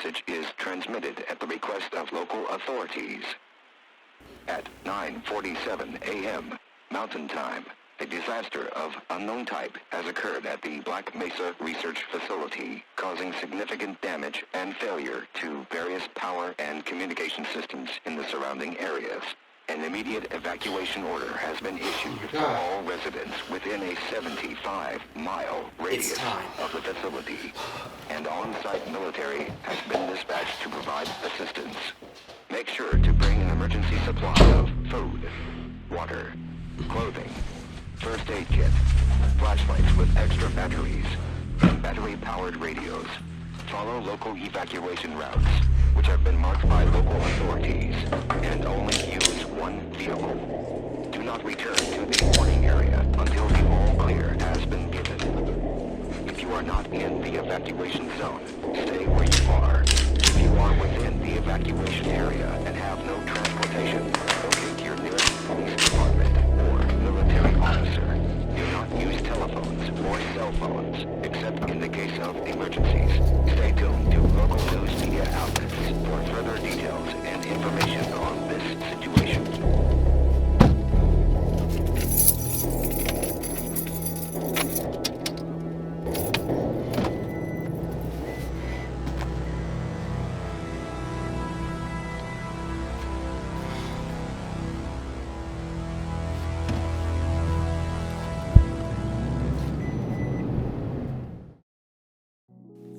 message is transmitted at the request of local authorities. At 9:47 a.m. Mountain Time, a disaster of unknown type has occurred at the Black Mesa Research Facility, causing significant damage and failure to various power and communication systems in the surrounding areas. An immediate evacuation order has been issued for all residents within a 75-mile radius of the facility, and on-site military has been dispatched to provide assistance. Make sure to bring an emergency supply of food, water, clothing, first aid kit, flashlights with extra batteries, and battery-powered radios. Follow local evacuation routes, which have been marked by local authorities, and only use one vehicle. Do not return to the warning area until the all clear has been given. If you are not in the evacuation zone, stay where you are. If you are within the evacuation area and have no transportation, locate your nearest police department or military officer. Do not use telephones or cell phones, except in the case of emergencies. Stay tuned to local news media outlets for further details and information on this situation.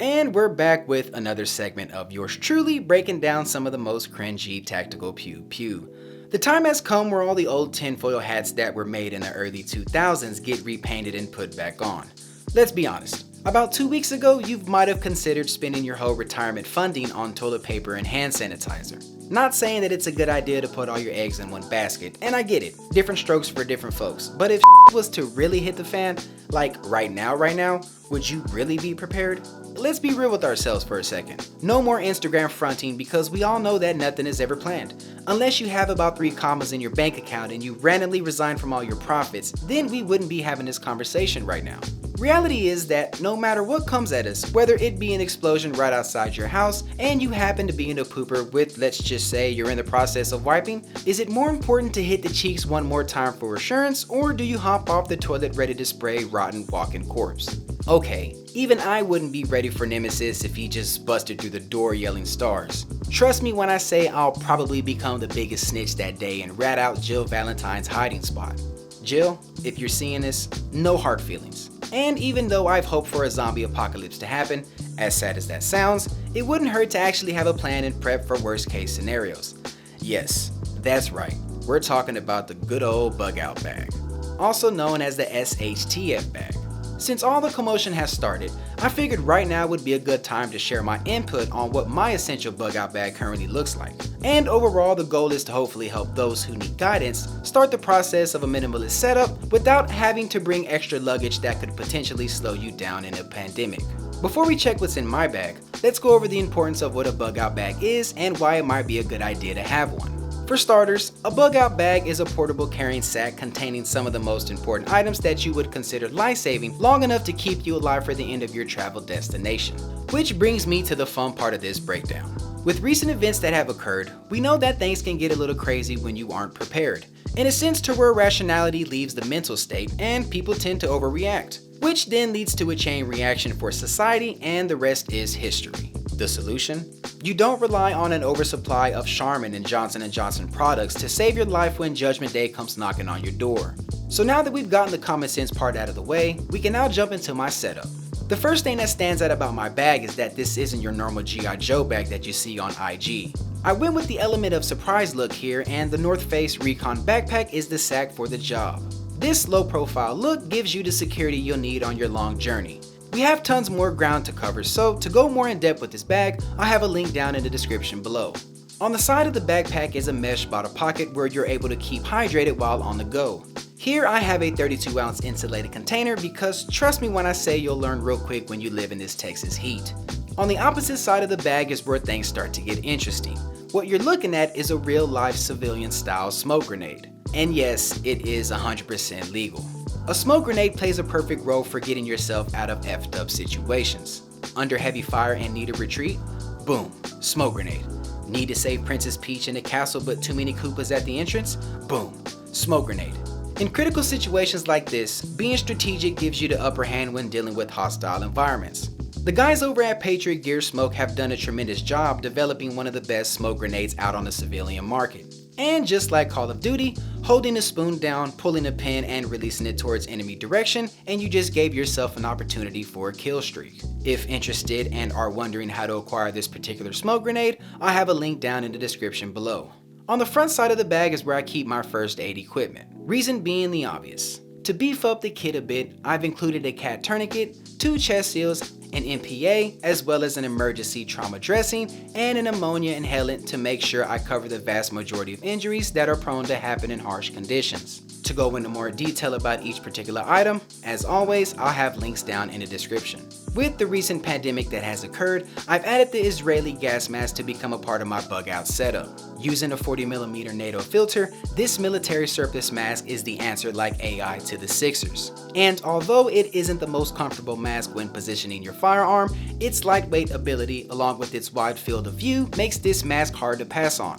And we're back with another segment of yours truly, breaking down some of the most cringy tactical pew pew. The time has come where all the old tinfoil hats that were made in the early 2000s get repainted and put back on. Let's be honest, about 2 weeks ago you might have considered spending your whole retirement funding on toilet paper and hand sanitizer. Not saying that it's a good idea to put all your eggs in one basket, and I get it, different strokes for different folks, but if was to really hit the fan, like right now, would you really be prepared? Let's be real with ourselves for a second. No more Instagram fronting, because we all know that nothing is ever planned. Unless you have about 3 commas in your bank account and you randomly resign from all your profits, then we wouldn't be having this conversation right now. Reality is that no matter what comes at us, whether it be an explosion right outside your house and you happen to be in a pooper with, let's just say, you're in the process of wiping, is it more important to hit the cheeks one more time for assurance, or do you hop off the toilet ready to spray rotten walking corpse? Okay, even I wouldn't be ready for Nemesis if he just busted through the door yelling stars. Trust me when I say I'll probably become the biggest snitch that day and rat out Jill Valentine's hiding spot. Jill, if you're seeing this, no hard feelings. And even though I've hoped for a zombie apocalypse to happen, as sad as that sounds, it wouldn't hurt to actually have a plan and prep for worst case scenarios. Yes, that's right, we're talking about the good old bug out bag, also known as the SHTF bag. Since all the commotion has started, I figured right now would be a good time to share my input on what my essential bug out bag currently looks like. And overall, the goal is to hopefully help those who need guidance start the process of a minimalist setup without having to bring extra luggage that could potentially slow you down in a pandemic. Before we check what's in my bag, let's go over the importance of what a bug out bag is and why it might be a good idea to have one. For starters, a bug out bag is a portable carrying sack containing some of the most important items that you would consider life-saving long enough to keep you alive for the end of your travel destination. Which brings me to the fun part of this breakdown. With recent events that have occurred, we know that things can get a little crazy when you aren't prepared, in a sense to where rationality leaves the mental state and people tend to overreact, which then leads to a chain reaction for society, and the rest is history. The solution? You don't rely on an oversupply of Charmin and Johnson & Johnson products to save your life when Judgment Day comes knocking on your door. So now that we've gotten the common sense part out of the way, we can now jump into my setup. The first thing that stands out about my bag is that this isn't your normal G.I. Joe bag that you see on IG. I went with the element of surprise look here, and the North Face Recon backpack is the sack for the job. This low profile look gives you the security you'll need on your long journey. We have tons more ground to cover, so to go more in depth with this bag, I have a link down in the description below. On the side of the backpack is a mesh bottle pocket where you're able to keep hydrated while on the go. Here I have a 32-ounce insulated container because trust me when I say you'll learn real quick when you live in this Texas heat. On the opposite side of the bag is where things start to get interesting. What you're looking at is a real life civilian style smoke grenade. And yes, it is 100% legal. A smoke grenade plays a perfect role for getting yourself out of effed up situations. Under heavy fire and need a retreat, Boom, smoke grenade. Need to save Princess Peach in the castle but too many Koopas at the entrance? Boom, smoke grenade. In critical situations like this, being strategic gives you the upper hand when dealing with hostile environments. The guys over at Patriot Gear Smoke have done a tremendous job developing one of the best smoke grenades out on the civilian market. And just like Call of Duty, holding a spoon down, pulling a pin, and releasing it towards enemy direction, and you just gave yourself an opportunity for a kill streak. If interested and are wondering how to acquire this particular smoke grenade, I have a link down in the description below. On the front side of the bag is where I keep my first aid equipment, reason being the obvious. To beef up the kit a bit, I've included a cat tourniquet, 2 chest seals, an MPA, as well as an emergency trauma dressing and an ammonia inhalant to make sure I cover the vast majority of injuries that are prone to happen in harsh conditions. To go into more detail about each particular item, as always, I'll have links down in the description. With the recent pandemic that has occurred, I've added the Israeli gas mask to become a part of my bug out setup. Using a 40mm NATO filter, this military surplus mask is the answer like AI to the Sixers. And although it isn't the most comfortable mask when positioning your firearm, its lightweight ability along with its wide field of view makes this mask hard to pass on.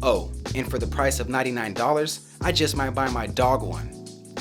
Oh, and for the price of $99, I just might buy my dog one.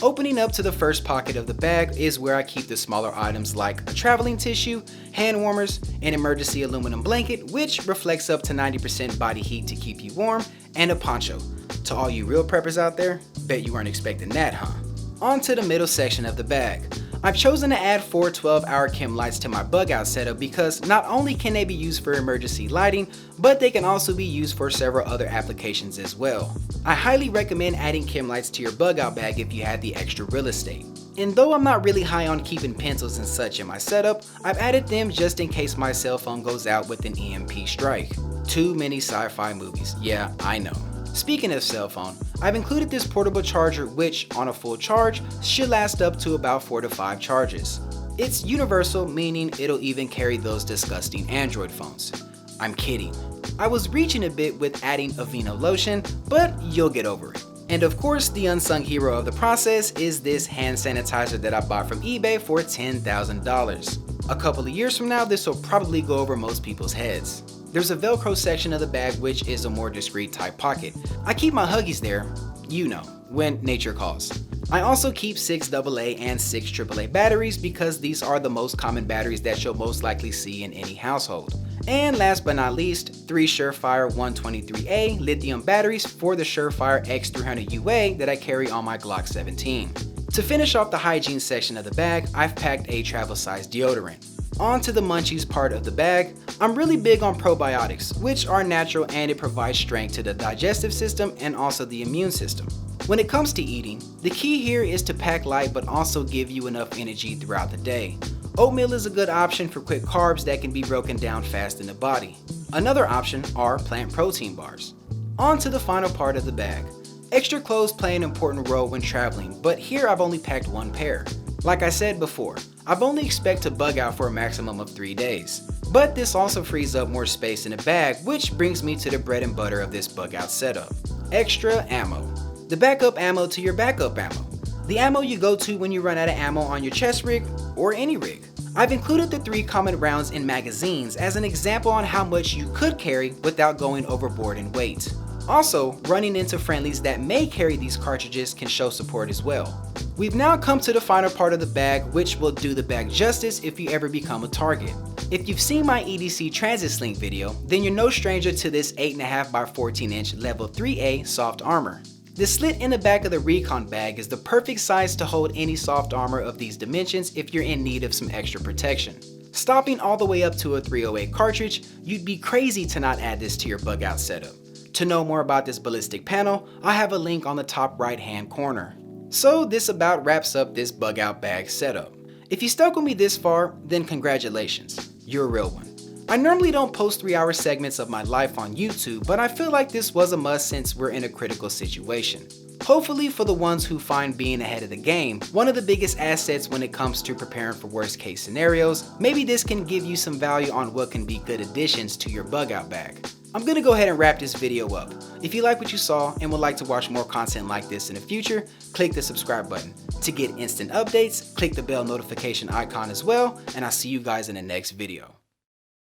Opening up to the first pocket of the bag is where I keep the smaller items like a traveling tissue, hand warmers, an emergency aluminum blanket which reflects up to 90% body heat to keep you warm, and a poncho. To all you real preppers out there, bet you weren't expecting that, huh? On to the middle section of the bag. I've chosen to add 4 12-hour chem lights to my bug out setup because not only can they be used for emergency lighting, but they can also be used for several other applications as well. I highly recommend adding chem lights to your bug out bag if you have the extra real estate. And though I'm not really high on keeping pencils and such in my setup, I've added them just in case my cell phone goes out with an EMP strike. Too many sci-fi movies, yeah, I know. Speaking of cell phone, I've included this portable charger which, on a full charge, should last up to about 4 to 5 charges. It's universal, meaning it'll even carry those disgusting Android phones. I'm kidding. I was reaching a bit with adding Aveeno lotion, but you'll get over it. And of course, the unsung hero of the process is this hand sanitizer that I bought from eBay for $10,000. A couple of years from now, this will probably go over most people's heads. There's a Velcro section of the bag which is a more discreet type pocket. I keep my Huggies there, you know, when nature calls. I also keep 6 AA and 6 AAA batteries because these are the most common batteries that you'll most likely see in any household. And last but not least, 3 Surefire 123A lithium batteries for the Surefire X300 UA that I carry on my Glock 17. To finish off the hygiene section of the bag, I've packed a travel size deodorant. On to the munchies part of the bag. I'm really big on probiotics, which are natural and it provides strength to the digestive system and also the immune system. When it comes to eating, the key here is to pack light but also give you enough energy throughout the day. Oatmeal is a good option for quick carbs that can be broken down fast in the body. Another option are plant protein bars. On to the final part of the bag. Extra clothes play an important role when traveling, but here I've only packed 1 pair. Like I said before, I've only expect to bug out for a maximum of 3 days. But this also frees up more space in the bag, which brings me to the bread and butter of this bug out setup. Extra ammo. The backup ammo to your backup ammo. The ammo you go to when you run out of ammo on your chest rig or any rig. I've included the 3 common rounds in magazines as an example on how much you could carry without going overboard in weight. Also, running into friendlies that may carry these cartridges can show support as well. We've now come to the final part of the bag, which will do the bag justice if you ever become a target. If you've seen my EDC Transit Sling video, then you're no stranger to this 8.5 by 14 inch level 3A soft armor. The slit in the back of the recon bag is the perfect size to hold any soft armor of these dimensions if you're in need of some extra protection. Stopping all the way up to a 308 cartridge, you'd be crazy to not add this to your bug out setup. To know more about this ballistic panel, I have a link on the top right hand corner. So this about wraps up this bug out bag setup. If you stuck with me this far, then congratulations, you're a real one. I normally don't post 3-hour segments of my life on YouTube, but I feel like this was a must since we're in a critical situation. Hopefully for the ones who find being ahead of the game one of the biggest assets when it comes to preparing for worst case scenarios, maybe this can give you some value on what can be good additions to your bug out bag. I'm gonna go ahead and wrap this video up. If you like what you saw and would like to watch more content like this in the future, click the subscribe button. To get instant updates, click the bell notification icon as well, and I'll see you guys in the next video.